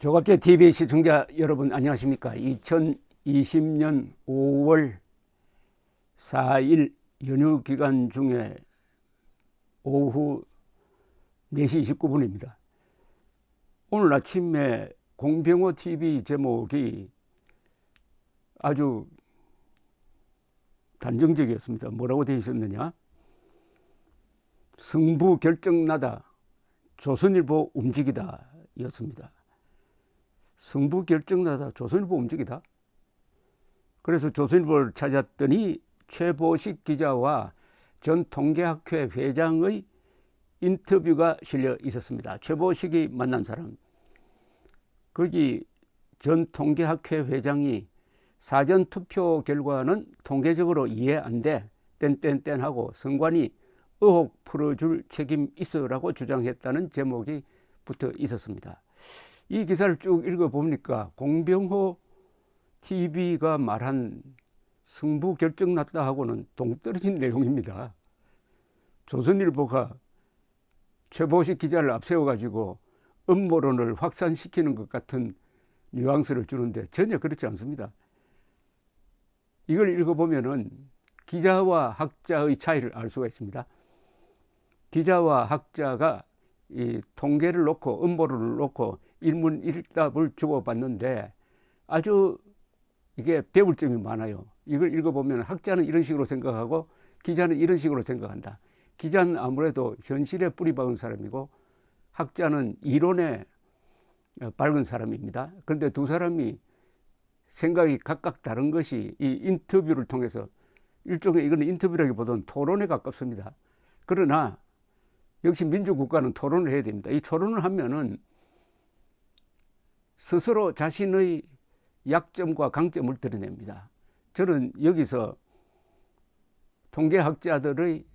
조갑제 TV 시청자 여러분 안녕하십니까? 2020년 5월 4일 연휴 기간 중에 오후 4시 29분입니다. 오늘 아침에 공병호 TV 제목이 아주 단정적이었습니다. 뭐라고 되어 있었느냐? 승부 결정나다 조선일보 움직이다 였습니다. 승부 결정나다 조선일보 움직이다. 그래서 조선일보를 찾았더니 최보식 기자와 전 통계학회 회장의 인터뷰가 실려 있었습니다. 최보식이 만난 사람, 거기 전 통계학회 회장이 사전투표 결과는 통계적으로 이해 안 돼 땡땡땡 하고 선관위 의혹 풀어줄 책임 있어라고 주장했다는 제목이 붙어 있었습니다. 이 기사를 쭉 읽어보니까 공병호 TV가 말한 승부 결정 났다 하고는 동떨어진 내용입니다. 조선일보가 최보식 기자를 앞세워가지고 음모론을 확산시키는 것 같은 뉘앙스를 주는데 전혀 그렇지 않습니다. 이걸 읽어보면은 기자와 학자의 차이를 알 수가 있습니다. 기자와 학자가 이 통계를 놓고 음모론을 놓고 일문일답을 주고받는데 아주 이게 배울 점이 많아요. 이걸 읽어보면 학자는 이런 식으로 생각하고 기자는 이런 식으로 생각한다. 기자는 아무래도 현실에 뿌리 박은 사람이고 학자는 이론에 밝은 사람입니다. 그런데 두 사람이 생각이 각각 다른 것이 이 인터뷰를 통해서 일종의 이거는 인터뷰라기보다는 토론에 가깝습니다. 그러나 역시 민주국가는 토론을 해야 됩니다. 이 토론을 하면은 스스로 자신의 약점과 강점을 드러냅니다. 저는 여기서 통계학자들의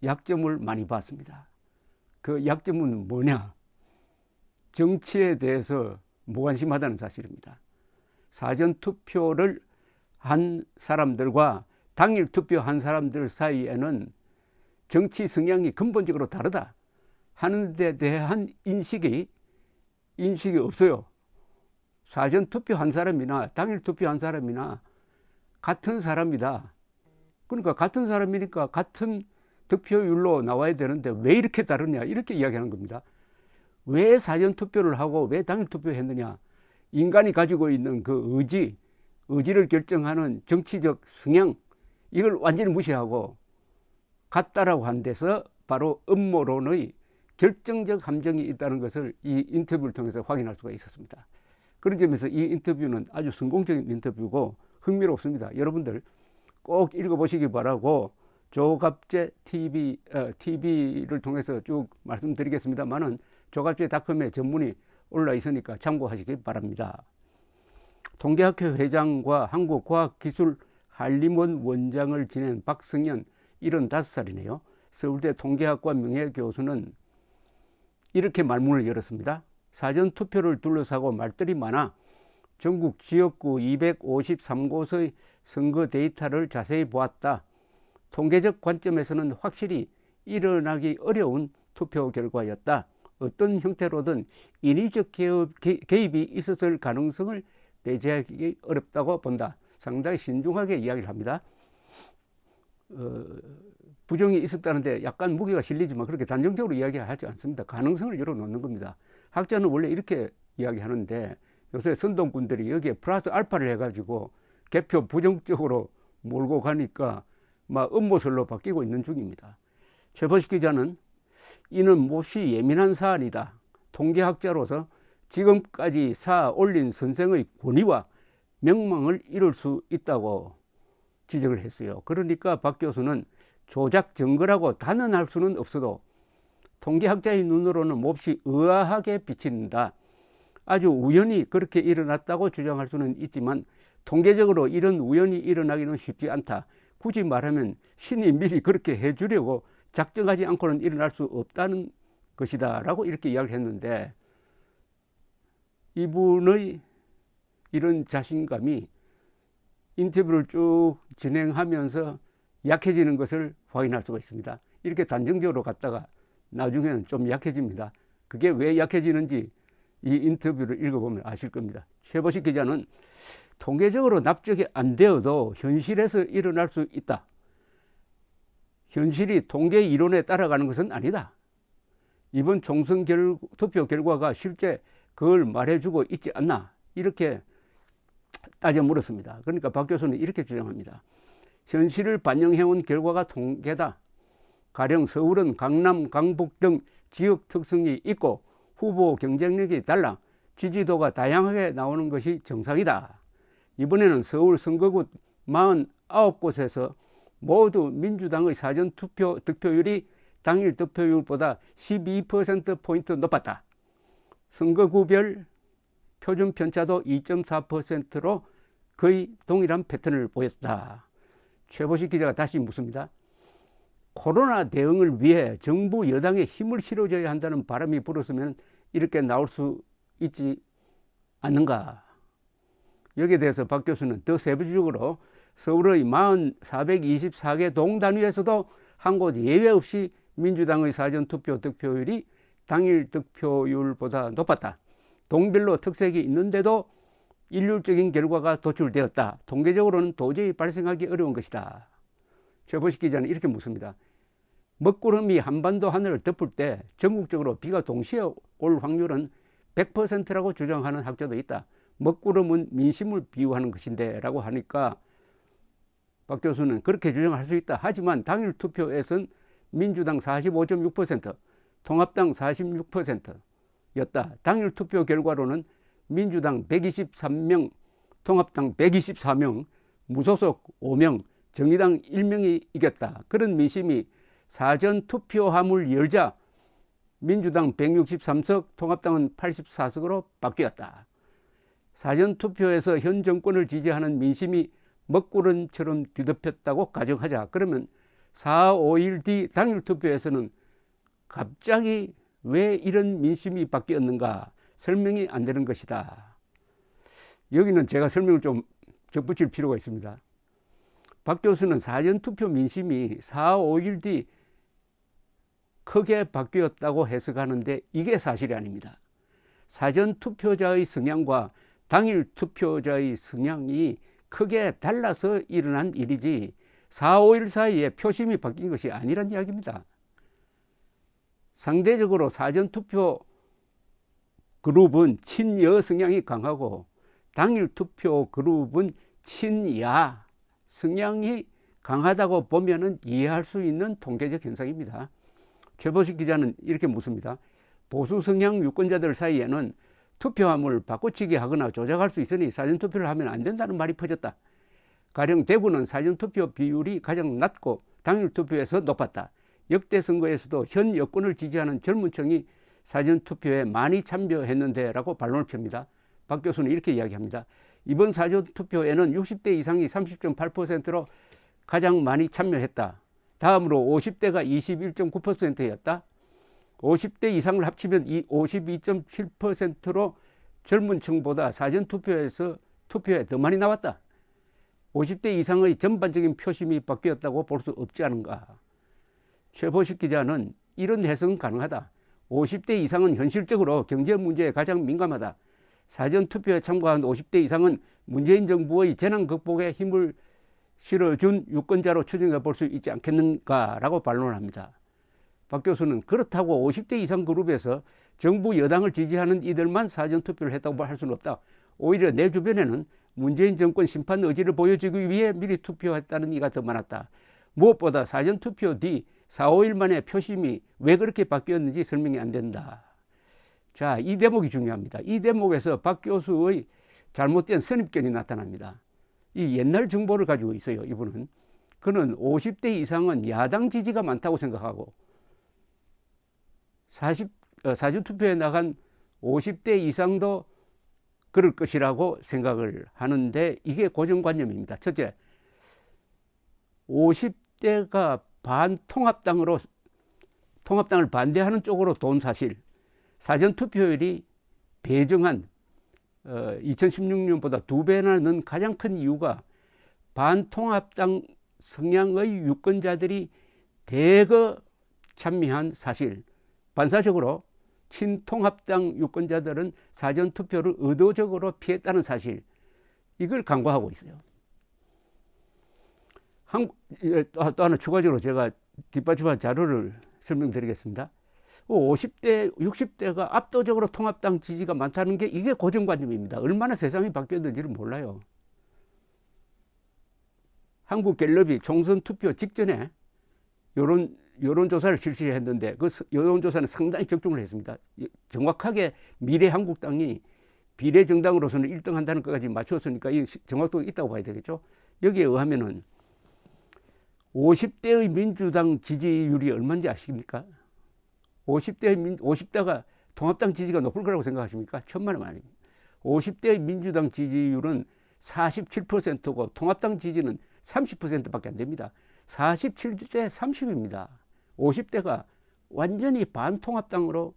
약점을 많이 봤습니다. 그 약점은 뭐냐? 정치에 대해서 무관심하다는 사실입니다. 사전투표를 한 사람들과 당일 투표한 사람들 사이에는 정치 성향이 근본적으로 다르다 하는 데 대한 인식이 없어요. 사전 투표한 사람이나 당일 투표한 사람이나 같은 사람이다. 그러니까 같은 사람이니까 같은 득표율로 나와야 되는데 왜 이렇게 다르냐 이렇게 이야기하는 겁니다. 왜 사전 투표를 하고 왜 당일 투표했느냐? 인간이 가지고 있는 그 의지를 결정하는 정치적 성향, 이걸 완전히 무시하고 같다라고 한 데서 바로 음모론의 결정적 함정이 있다는 것을 이 인터뷰를 통해서 확인할 수가 있었습니다. 그런 점에서 이 인터뷰는 아주 성공적인 인터뷰고 흥미롭습니다. 여러분들 꼭 읽어보시기 바라고 조갑제 TV를 통해서 쭉 말씀드리겠습니다만은 조갑제닷컴에 전문이 올라 있으니까 참고하시기 바랍니다. 통계학회 회장과 한국과학기술한림원 원장을 지낸 박승현 75살이네요. 서울대 통계학과 명예교수는 이렇게 말문을 열었습니다. 사전투표를 둘러싸고 말들이 많아 전국 지역구 253곳의 선거 데이터를 자세히 보았다. 통계적 관점에서는 확실히 일어나기 어려운 투표 결과였다. 어떤 형태로든 인위적 개입이 있었을 가능성을 배제하기 어렵다고 본다. 상당히 신중하게 이야기를 합니다. 부정이 있었다는데 약간 무게가 실리지만 그렇게 단정적으로 이야기하지 않습니다. 가능성을 열어놓는 겁니다. 학자는 원래 이렇게 이야기하는데 요새 선동꾼들이 여기에 플러스 알파를 해가지고 개표 부정적으로 몰고 가니까 막 음모설로 바뀌고 있는 중입니다. 최보식 기자는 이는 몹시 예민한 사안이다. 통계학자로서 지금까지 쌓아 올린 선생의 권위와 명망을 잃을 수 있다고 지적을 했어요. 그러니까 박 교수는 조작 증거라고 단언할 수는 없어도 통계학자의 눈으로는 몹시 의아하게 비친다. 아주 우연히 그렇게 일어났다고 주장할 수는 있지만 통계적으로 이런 우연이 일어나기는 쉽지 않다. 굳이 말하면 신이 미리 그렇게 해주려고 작정하지 않고는 일어날 수 없다는 것이다 라고 이렇게 이야기를 했는데 이분의 이런 자신감이 인터뷰를 쭉 진행하면서 약해지는 것을 확인할 수가 있습니다. 이렇게 단정적으로 갔다가 나중에는 좀 약해집니다. 그게 왜 약해지는지 이 인터뷰를 읽어보면 아실 겁니다. 최보식 기자는 통계적으로 납득이 안 되어도 현실에서 일어날 수 있다. 현실이 통계 이론에 따라가는 것은 아니다. 이번 총선 투표 결과가 실제 그걸 말해주고 있지 않나, 이렇게 따져 물었습니다. 그러니까 박 교수는 이렇게 주장합니다. 현실을 반영해온 결과가 통계다. 가령 서울은 강남, 강북 등 지역 특성이 있고 후보 경쟁력이 달라 지지도가 다양하게 나오는 것이 정상이다. 이번에는 서울 선거구 49곳에서 모두 민주당의 사전투표 득표율이 당일 득표율보다 12%포인트 높았다. 선거구별 표준 편차도 2.4%로 거의 동일한 패턴을 보였다. 최보식 기자가 다시 묻습니다. 코로나 대응을 위해 정부 여당에 힘을 실어줘야 한다는 바람이 불었으면 이렇게 나올 수 있지 않는가. 여기에 대해서 박 교수는 더 세부적으로 서울의 424개 동단위에서도 한 곳 예외 없이 민주당의 사전투표 득표율이 당일 득표율보다 높았다. 동별로 특색이 있는데도 일률적인 결과가 도출되었다. 통계적으로는 도저히 발생하기 어려운 것이다. 최보식 기자는 이렇게 묻습니다. 먹구름이 한반도 하늘을 덮을 때 전국적으로 비가 동시에 올 확률은 100%라고 주장하는 학자도 있다. 먹구름은 민심을 비유하는 것인데 라고 하니까 박 교수는 그렇게 주장할 수 있다. 하지만 당일 투표에선 민주당 45.6%, 통합당 46%였다. 당일 투표 결과로는 민주당 123명, 통합당 124명, 무소속 5명, 정의당 1명이 이겼다. 그런 민심이 사전투표함을 열자 민주당 163석, 통합당은 84석으로 바뀌었다. 사전투표에서 현 정권을 지지하는 민심이 먹구름처럼 뒤덮였다고 가정하자. 그러면 4, 5일 뒤 당일 투표에서는 갑자기 왜 이런 민심이 바뀌었는가 설명이 안 되는 것이다. 여기는 제가 설명을 좀 덧붙일 필요가 있습니다. 박 교수는 사전투표 민심이 4, 5일 뒤 크게 바뀌었다고 해석하는데 이게 사실이 아닙니다. 사전투표자의 성향과 당일 투표자의 성향이 크게 달라서 일어난 일이지 4, 5일 사이에 표심이 바뀐 것이 아니란 이야기입니다. 상대적으로 사전투표 그룹은 친여 성향이 강하고 당일 투표 그룹은 친야 성향이 강하다고 보면은 이해할 수 있는 통계적 현상입니다. 최보식 기자는 이렇게 묻습니다. 보수 성향 유권자들 사이에는 투표함을 바꿔치기 하거나 조작할 수 있으니 사전투표를 하면 안 된다는 말이 퍼졌다. 가령 대구는 사전투표 비율이 가장 낮고 당일 투표에서 높았다. 역대 선거에서도 현 여권을 지지하는 젊은 층이 사전투표에 많이 참여했는데 라고 반론을 펴니다. 박 교수는 이렇게 이야기합니다. 이번 사전투표에는 60대 이상이 30.8%로 가장 많이 참여했다. 다음으로 50대가 21.9%였다. 50대 이상을 합치면 52.7%로 젊은 층보다 사전투표에서 투표에 더 많이 나왔다. 50대 이상의 전반적인 표심이 바뀌었다고 볼 수 없지 않은가. 최보식 기자는 이런 해석은 가능하다. 50대 이상은 현실적으로 경제 문제에 가장 민감하다. 사전투표에 참가한 50대 이상은 문재인 정부의 재난 극복에 힘을 실어준 유권자로 추정해 볼 수 있지 않겠는가라고 반론을 합니다. 박 교수는 그렇다고 50대 이상 그룹에서 정부 여당을 지지하는 이들만 사전투표를 했다고 할 수는 없다. 오히려 내 주변에는 문재인 정권 심판 의지를 보여주기 위해 미리 투표했다는 이가 더 많았다. 무엇보다 사전투표 뒤 4, 5일 만에 표심이 왜 그렇게 바뀌었는지 설명이 안 된다. 자, 이 대목이 중요합니다. 이 대목에서 박 교수의 잘못된 선입견이 나타납니다. 이 옛날 정보를 가지고 있어요. 이분은. 그는 50대 이상은 야당 지지가 많다고 생각하고 사전투표에 나간 50대 이상도 그럴 것이라고 생각을 하는데 이게 고정관념입니다. 첫째, 50대가 반통합당으로 통합당을 반대하는 쪽으로 돈 사실, 사전투표율이 배정한 2016년보다 2배나 는 가장 큰 이유가 반통합당 성향의 유권자들이 대거 참여한 사실, 반사적으로 친통합당 유권자들은 사전투표를 의도적으로 피했다는 사실, 이걸 간과하고 있어요. 또 하나 추가적으로 제가 뒷받침한 자료를 설명드리겠습니다. 50대, 60대가 압도적으로 통합당 지지가 많다는 게 이게 고정관념입니다. 얼마나 세상이 바뀌었는지를 몰라요. 한국갤럽이 총선 투표 직전에 여론조사를 실시했는데 그 여론조사는 상당히 적중을 했습니다. 정확하게 미래한국당이 비례정당으로서는 1등 한다는 것까지 맞췄으니까 이 정확도가 있다고 봐야 되겠죠. 여기에 의하면은 50대의 민주당 지지율이 얼마인지 아십니까? 50대가 통합당 지지가 높을 거라고 생각하십니까? 천만의 말입니다. 50대의 민주당 지지율은 47%고 통합당 지지는 30%밖에 안 됩니다. 47대 30입니다. 50대가 완전히 반통합당으로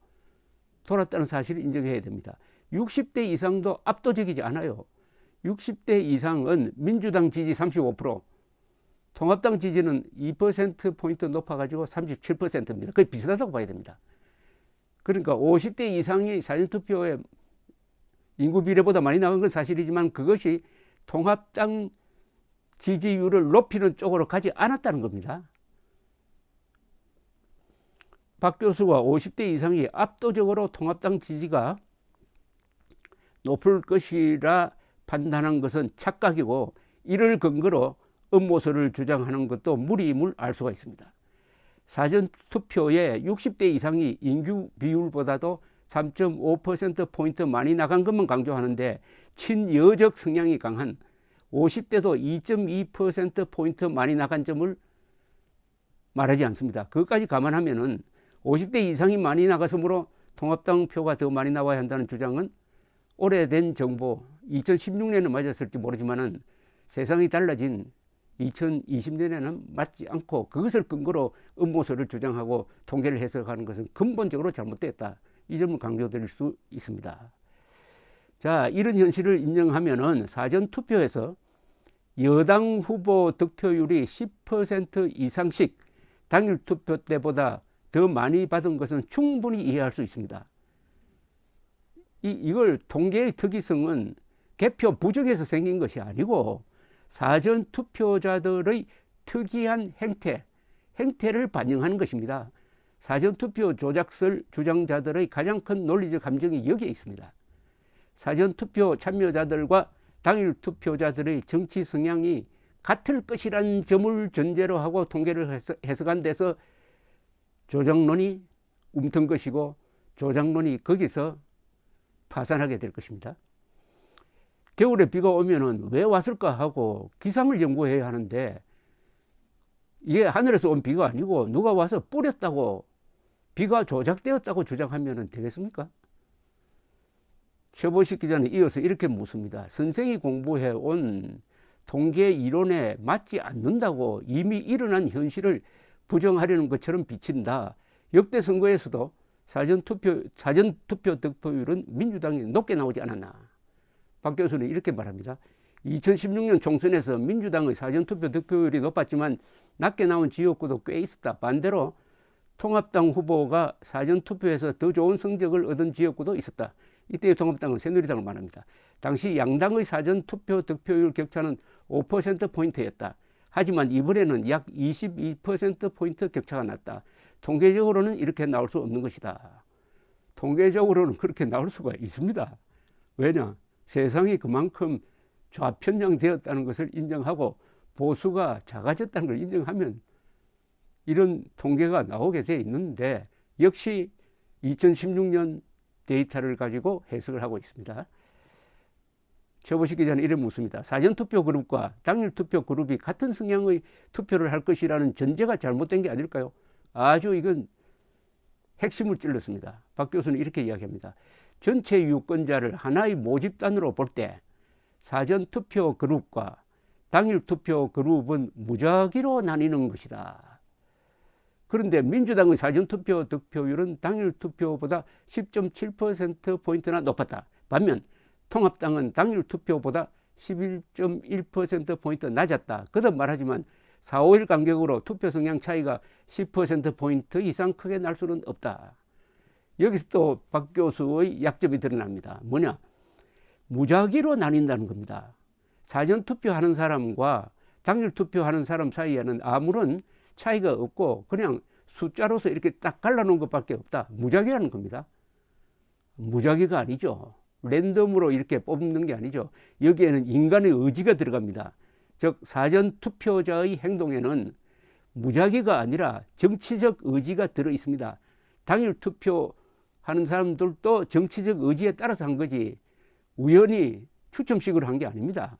돌았다는 사실을 인정해야 됩니다. 60대 이상도 압도적이지 않아요. 60대 이상은 민주당 지지 35%, 통합당 지지는 2%포인트 높아가지고 37%입니다. 거의 비슷하다고 봐야 됩니다. 그러니까 50대 이상이 사전투표에 인구 비례보다 많이 나간 건 사실이지만 그것이 통합당 지지율을 높이는 쪽으로 가지 않았다는 겁니다. 박 교수가 50대 이상이 압도적으로 통합당 지지가 높을 것이라 판단한 것은 착각이고, 이를 근거로 음모설을 주장하는 것도 무리임을 알 수가 있습니다. 사전투표에 60대 이상이 인구 비율보다도 3.5%포인트 많이 나간 것만 강조하는데 친여적 성향이 강한 50대도 2.2%포인트 많이 나간 점을 말하지 않습니다. 그것까지 감안하면은 50대 이상이 많이 나가서므로 통합당 표가 더 많이 나와야 한다는 주장은 오래된 정보, 2016년에 맞았을지 모르지만은 세상이 달라진 2020년에는 맞지 않고 그것을 근거로 음모설을 주장하고 통계를 해석하는 것은 근본적으로 잘못됐다. 이 점을 강조드릴 수 있습니다. 자, 이런 현실을 인정하면은 사전투표에서 여당 후보 득표율이 10% 이상씩 당일 투표 때보다 더 많이 받은 것은 충분히 이해할 수 있습니다. 이걸 통계의 특이성은 개표 부정에서 생긴 것이 아니고 사전투표자들의 특이한 행태를 반영하는 것입니다. 사전투표 조작설 주장자들의 가장 큰 논리적 함정이 여기에 있습니다. 사전투표 참여자들과 당일 투표자들의 정치 성향이 같을 것이라는 점을 전제로 하고 통계를 해석한 데서 조작론이 움튼 것이고 조작론이 거기서 파산하게 될 것입니다. 겨울에 비가 오면은 왜 왔을까 하고 기상을 연구해야 하는데 이게 하늘에서 온 비가 아니고 누가 와서 뿌렸다고, 비가 조작되었다고 주장하면 되겠습니까? 최보식 기자는 이어서 이렇게 묻습니다. 선생이 공부해온 통계 이론에 맞지 않는다고 이미 일어난 현실을 부정하려는 것처럼 비친다. 역대 선거에서도 사전투표 득표율은 민주당이 높게 나오지 않았나. 박 교수는 이렇게 말합니다. 2016년 총선에서 민주당의 사전투표 득표율이 높았지만 낮게 나온 지역구도 꽤 있었다. 반대로 통합당 후보가 사전투표에서 더 좋은 성적을 얻은 지역구도 있었다. 이때의 통합당은 새누리당을 말합니다. 당시 양당의 사전투표 득표율 격차는 5%포인트였다. 하지만 이번에는 약 22%포인트 격차가 났다. 통계적으로는 이렇게 나올 수 없는 것이다. 통계적으로는 그렇게 나올 수가 있습니다. 왜냐? 세상이 그만큼 좌편향되었다는 것을 인정하고 보수가 작아졌다는 걸 인정하면 이런 통계가 나오게 돼 있는데 역시 2016년 데이터를 가지고 해석을 하고 있습니다. 최보식 기자는 이래 묻습니다. 사전투표 그룹과 당일투표 그룹이 같은 성향의 투표를 할 것이라는 전제가 잘못된 게 아닐까요? 아주 이건 핵심을 찔렀습니다. 박 교수는 이렇게 이야기합니다. 전체 유권자를 하나의 모집단으로 볼 때 사전투표 그룹과 당일투표 그룹은 무작위로 나뉘는 것이다. 그런데 민주당의 사전투표 득표율은 당일투표보다 10.7%포인트나 높았다. 반면 통합당은 당일투표보다 11.1%포인트 낮았다. 거듭 말하지만 4, 5일 간격으로 투표 성향 차이가 10%포인트 이상 크게 날 수는 없다. 여기서 또 박 교수의 약점이 드러납니다. 뭐냐? 무작위로 나뉜다는 겁니다. 사전투표하는 사람과 당일투표하는 사람 사이에는 아무런 차이가 없고 그냥 숫자로서 이렇게 딱 갈라놓은 것밖에 없다. 무작위라는 겁니다. 무작위가 아니죠. 랜덤으로 이렇게 뽑는 게 아니죠. 여기에는 인간의 의지가 들어갑니다. 즉 사전투표자의 행동에는 무작위가 아니라 정치적 의지가 들어 있습니다. 당일 투표하는 사람들도 정치적 의지에 따라서 한 거지 우연히 추첨식으로 한 게 아닙니다.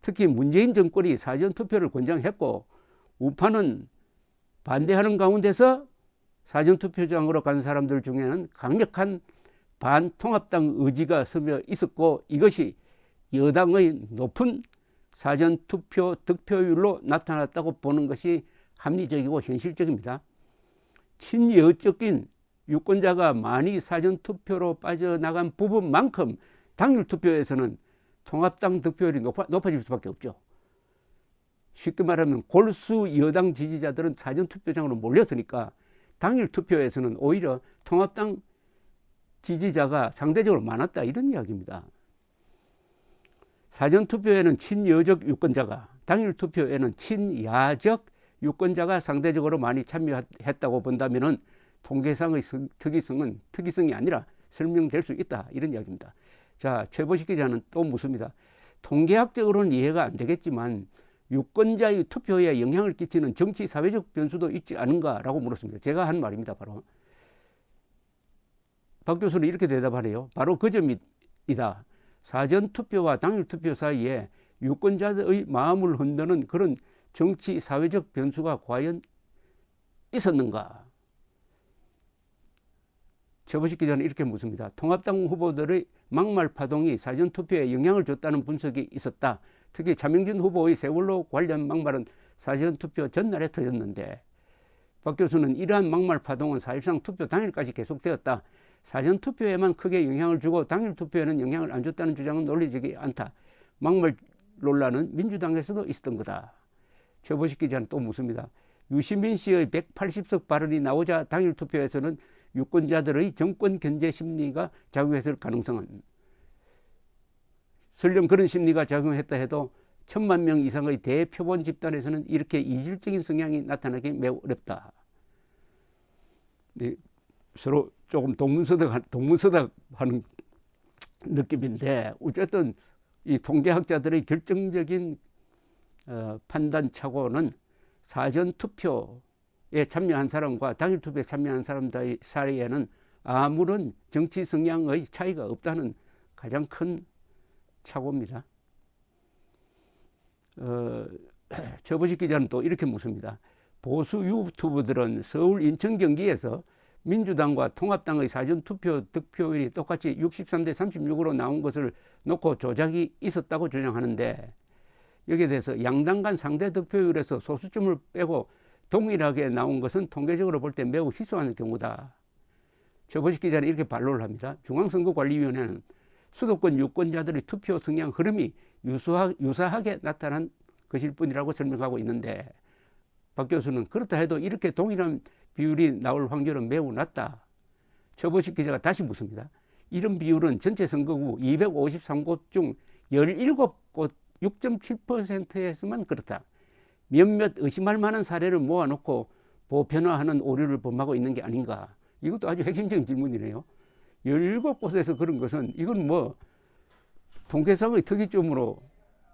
특히 문재인 정권이 사전투표를 권장했고 우파는 반대하는 가운데서 사전투표장으로 간 사람들 중에는 강력한 반통합당 의지가 서며 있었고 이것이 여당의 높은 사전투표 득표율로 나타났다고 보는 것이 합리적이고 현실적입니다. 친여적인 유권자가 많이 사전투표로 빠져나간 부분만큼 당일투표에서는 통합당 득표율이 높아질 수밖에 없죠. 쉽게 말하면 골수 여당 지지자들은 사전투표장으로 몰렸으니까 당일투표에서는 오히려 통합당 지지자가 상대적으로 많았다 이런 이야기입니다. 사전투표에는 친여적 유권자가 당일투표에는 친야적 유권자가 상대적으로 많이 참여했다고 본다면 통계상의 특이성이 아니라 설명될 수 있다 이런 이야기입니다. 자, 최보식 기자는 또 묻습니다. 통계학적으로는 이해가 안 되겠지만 유권자의 투표에 영향을 끼치는 정치 사회적 변수도 있지 않은가라고 물었습니다. 제가 한 말입니다. 바로 박 교수는 이렇게 대답하네요. 바로 그 점이다. 사전투표와 당일투표 사이에 유권자들의 마음을 흔드는 그런 정치 사회적 변수가 과연 있었는가? 최보식 기자는 이렇게 묻습니다. 통합당 후보들의 막말 파동이 사전투표에 영향을 줬다는 분석이 있었다. 특히 차명진 후보의 세월호 관련 막말은 사전투표 전날에 터졌는데 박 교수는 이러한 막말 파동은 사실상 투표 당일까지 계속되었다. 사전투표에만 크게 영향을 주고 당일투표에는 영향을 안 줬다는 주장은 논리적이 않다. 막말 논란은 민주당에서도 있었던 거다. 최보식 기자는 또 묻습니다. 유시민 씨의 180석 발언이 나오자 당일투표에서는 유권자들의 정권 견제 심리가 작용했을 가능성은 설령 그런 심리가 작용했다 해도 1000만 명 이상의 대표본 집단에서는 이렇게 이질적인 성향이 나타나기 매우 어렵다. 서로 조금 동문서답하는 느낌인데 어쨌든 이 통계학자들의 결정적인 판단 착오는 사전투표에 참여한 사람과 당일투표에 참여한 사람 사이에는 아무런 정치 성향의 차이가 없다는 가장 큰 착오입니다. 최보식 기자는 또 이렇게 묻습니다. 보수 유튜브들은 서울, 인천, 경기에서 민주당과 통합당의 사전투표 득표율이 똑같이 63대 36으로 나온 것을 놓고 조작이 있었다고 주장하는데 여기에 대해서 양당 간 상대 득표율에서 소수점을 빼고 동일하게 나온 것은 통계적으로 볼 때 매우 희소한 경우다. 최보식 기자는 이렇게 반론을 합니다. 중앙선거관리위원회는 수도권 유권자들의 투표 성향 흐름이 유사하게 나타난 것일 뿐이라고 설명하고 있는데 박 교수는 그렇다 해도 이렇게 동일한 비율이 나올 확률은 매우 낮다. 최보식 기자가 다시 묻습니다. 이런 비율은 전체 선거구 253곳 중 17곳 6.7%에서만 그렇다. 몇몇 의심할 만한 사례를 모아놓고 보편화하는 오류를 범하고 있는 게 아닌가. 이것도 아주 핵심적인 질문이네요. 17곳에서 그런 것은 이건 뭐 통계상의 특이점으로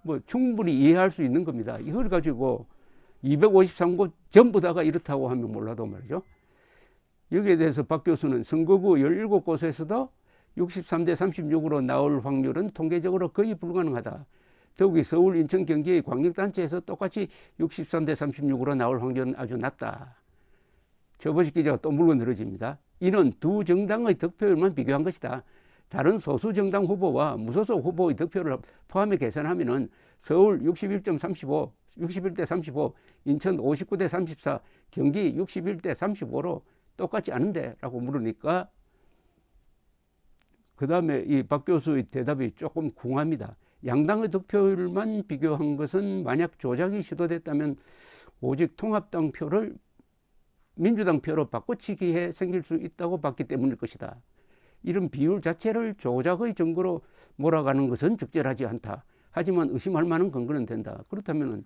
뭐 충분히 이해할 수 있는 겁니다. 이걸 가지고 253곳 전부 다가 이렇다고 하면 몰라도 말이죠. 여기에 대해서 박 교수는 선거구 17곳에서도 63대 36으로 나올 확률은 통계적으로 거의 불가능하다. 더욱이 서울, 인천, 경기의 광역단체에서 똑같이 63대 36으로 나올 확률은 아주 낮다. 최보식 기자가 또 물고 늘어집니다. 이는 두 정당의 득표율만 비교한 것이다. 다른 소수 정당 후보와 무소속 후보의 득표를 포함해 계산하면 서울 61대 35, 인천 59대 34, 경기 61대 35로 똑같지 않은데? 라고 물으니까 그 다음에 이 박 교수의 대답이 조금 궁합니다. 양당의 득표율만 비교한 것은 만약 조작이 시도됐다면 오직 통합당 표를 민주당 표로 바꿔치기에 생길 수 있다고 봤기 때문일 것이다. 이런 비율 자체를 조작의 증거로 몰아가는 것은 적절하지 않다. 하지만 의심할 만한 근거는 된다. 그렇다면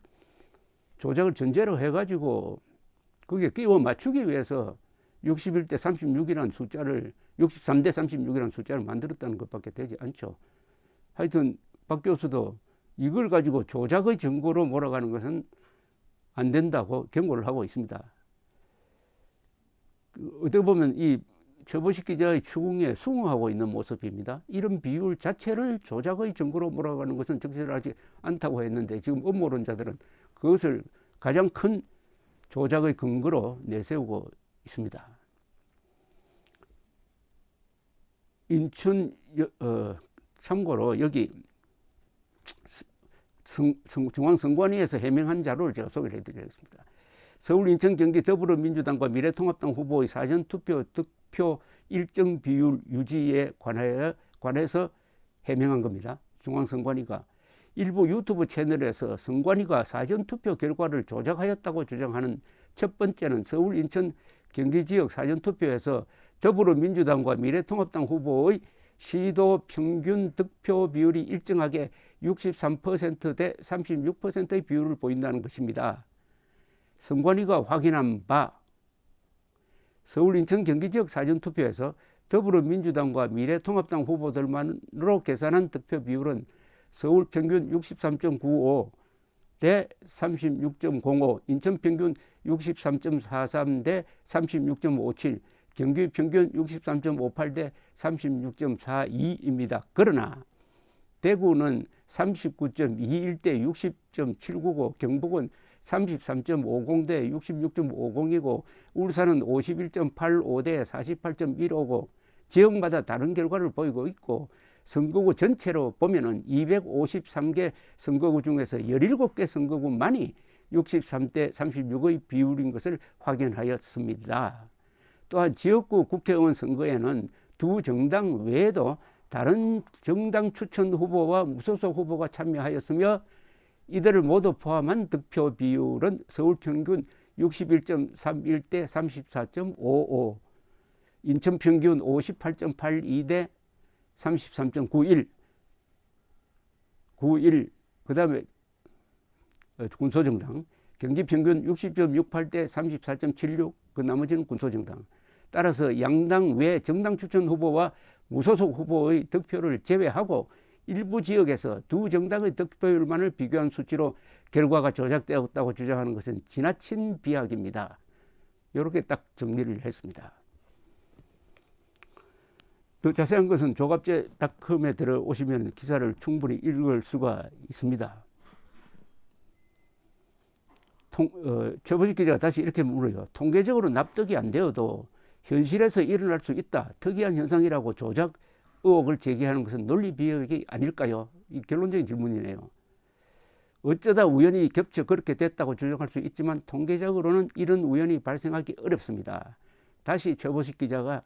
조작을 전제로 해가지고 그게 끼워 맞추기 위해서 61대 36이라는 숫자를 63대 36이라는 숫자를 만들었다는 것밖에 되지 않죠. 하여튼 박 교수도 이걸 가지고 조작의 증거로 몰아가는 것은 안 된다고 경고를 하고 있습니다. 어떻게 보면 이 최보식 기자의 추궁에 수긍하고 있는 모습입니다. 이런 비율 자체를 조작의 증거로 몰아가는 것은 적절하지 않다고 했는데 지금 음모론자들은 그것을 가장 큰 조작의 근거로 내세우고 있습니다. 인천 참고로 여기 중앙선관위에서 해명한 자료를 제가 소개를 해드리겠습니다. 서울, 인천, 경기 더불어민주당과 미래통합당 후보의 사전투표 득표 일정 비율 유지에 관해서 해명한 겁니다. 중앙선관위가 일부 유튜브 채널에서 선관위가 사전투표 결과를 조작하였다고 주장하는 첫 번째는 서울, 인천, 경기 지역 사전투표에서 더불어민주당과 미래통합당 후보의 시도 평균 득표 비율이 일정하게 63% 대 36%의 비율을 보인다는 것입니다. 선관위가 확인한 바 서울, 인천, 경기 지역 사전투표에서 더불어민주당과 미래통합당 후보들만으로 계산한 득표 비율은 서울 평균 63.95 대 36.05, 인천 평균 63.43 대 36.57, 경기 평균 63.58 대 36.42입니다. 그러나 대구는 39.21 대 60.799, 경북은 33.50 대 66.50이고 울산은 51.85 대 48.159, 지역마다 다른 결과를 보이고 있고 선거구 전체로 보면은 253개 선거구 중에서 17개 선거구만이 63대 36의 비율인 것을 확인하였습니다. 또한 지역구 국회의원 선거에는 두 정당 외에도 다른 정당 추천 후보와 무소속 후보가 참여하였으며 이들을 모두 포함한 득표 비율은 서울 평균 61.31 대 34.55, 인천 평균 58.82 대 33.91, 그 다음에 군소정당, 경기 평균 60.68 대 34.76, 그 나머지는 군소정당. 따라서 양당 외 정당 추천 후보와 무소속 후보의 득표를 제외하고 일부 지역에서 두 정당의 득표율만을 비교한 수치로 결과가 조작되었다고 주장하는 것은 지나친 비약입니다. 이렇게 딱 정리를 했습니다. 더 자세한 것은 조갑제닷컴에 들어오시면 기사를 충분히 읽을 수가 있습니다. 최보식 기자가 다시 이렇게 물어요. 통계적으로 납득이 안 되어도 현실에서 일어날 수 있다. 특이한 현상이라고 조작 의혹을 제기하는 것은 논리 비약이 아닐까요? 이 결론적인 질문이네요. 어쩌다 우연히 겹쳐 그렇게 됐다고 주장할 수 있지만 통계적으로는 이런 우연이 발생하기 어렵습니다. 다시 최보식 기자가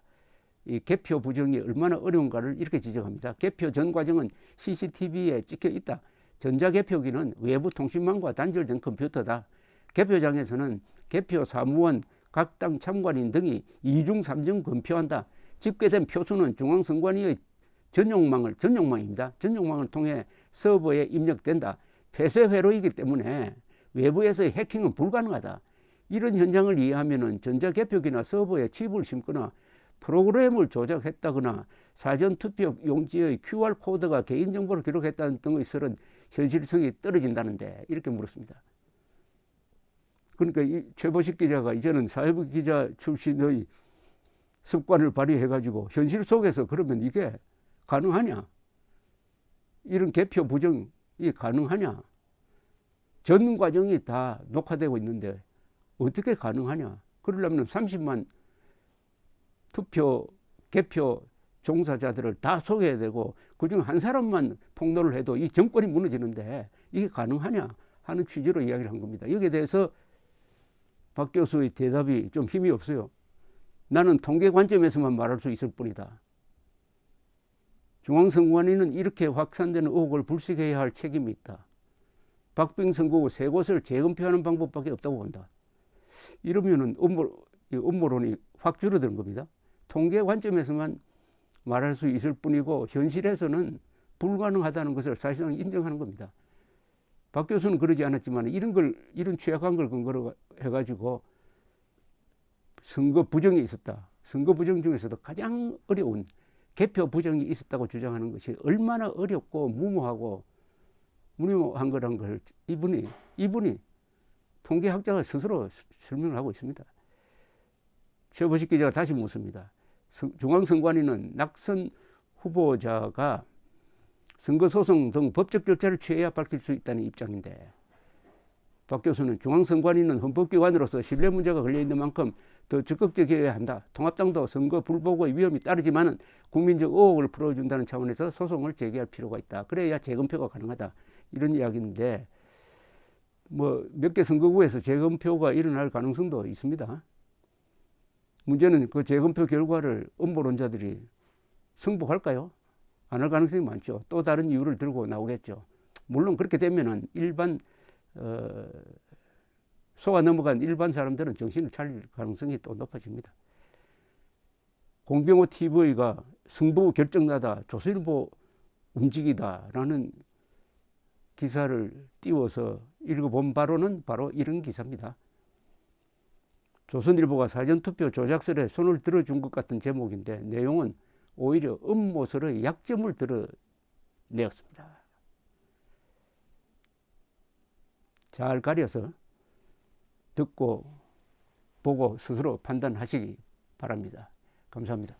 이 개표 부정이 얼마나 어려운가를 이렇게 지적합니다. 개표 전 과정은 CCTV에 찍혀 있다. 전자개표기는 외부 통신망과 단절된 컴퓨터다. 개표장에서는 개표 사무원, 각 당 참관인 등이 2중 3중 검표한다. 집계된 표수는 중앙선관위의 전용망입니다. 전용망을 통해 서버에 입력된다. 폐쇄 회로이기 때문에 외부에서의 해킹은 불가능하다. 이런 현상을 이해하면 전자개표기나 서버에 칩을 심거나 프로그램을 조작했다거나 사전투표 용지의 QR코드가 개인정보를 기록했다는 등의 설은 현실성이 떨어진다는데 이렇게 물었습니다. 그러니까 이 최보식 기자가 이제는 사회부 기자 출신의 습관을 발휘해가지고 현실 속에서 그러면 이게 가능하냐? 이런 개표 부정이 가능하냐? 전 과정이 다 녹화되고 있는데 어떻게 가능하냐? 그러려면 30만 개표 종사자들을 다 소개해야 되고 그중 한 사람만 폭로를 해도 이 정권이 무너지는데 이게 가능하냐 하는 취지로 이야기를 한 겁니다. 여기에 대해서 박 교수의 대답이 좀 힘이 없어요. 나는 통계 관점에서만 말할 수 있을 뿐이다. 중앙선관위는 이렇게 확산되는 의혹을 불식해야 할 책임이 있다. 박빙 선거구 3곳을 재검표하는 방법밖에 없다고 본다. 이러면은 이 음모론이 확 줄어드는 겁니다. 통계 관점에서만 말할 수 있을 뿐이고 현실에서는 불가능하다는 것을 사실상 인정하는 겁니다. 박 교수는 그러지 않았지만 이런 취약한 걸 근거로 해가지고 선거 부정이 있었다. 선거 부정 중에서도 가장 어려운 개표 부정이 있었다고 주장하는 것이 얼마나 어렵고 무모하고 무리한 거란 걸 이분이 통계학자가 스스로 설명을 하고 있습니다. 최보식 기자가 다시 묻습니다. 중앙선관위는 낙선 후보자가 선거소송 등 법적 절차를 취해야 밝힐 수 있다는 입장인데 박 교수는 중앙선관위는 헌법기관으로서 신뢰 문제가 걸려있는 만큼 더 적극적이어야 한다. 통합당도 선거 불복의 위험이 따르지만 국민적 의혹을 풀어준다는 차원에서 소송을 제기할 필요가 있다. 그래야 재검표가 가능하다. 이런 이야기인데 뭐 몇 개 선거구에서 재검표가 일어날 가능성도 있습니다. 문제는 그 재검표 결과를 음모론자들이 승복할까요? 안 할 가능성이 많죠. 또 다른 이유를 들고 나오겠죠. 물론 그렇게 되면은 속아 넘어간 일반 사람들은 정신을 차릴 가능성이 또 높아집니다. 공병호 TV가 승부 결정나다 조선일보 움직이다라는 기사를 띄워서 읽어본 바로는 바로 이런 기사입니다. 조선일보가 사전투표 조작설에 손을 들어준 것 같은 제목인데 내용은 오히려 음모설의 약점을 드러내었습니다. 잘 가려서 듣고 보고 스스로 판단하시기 바랍니다. 감사합니다.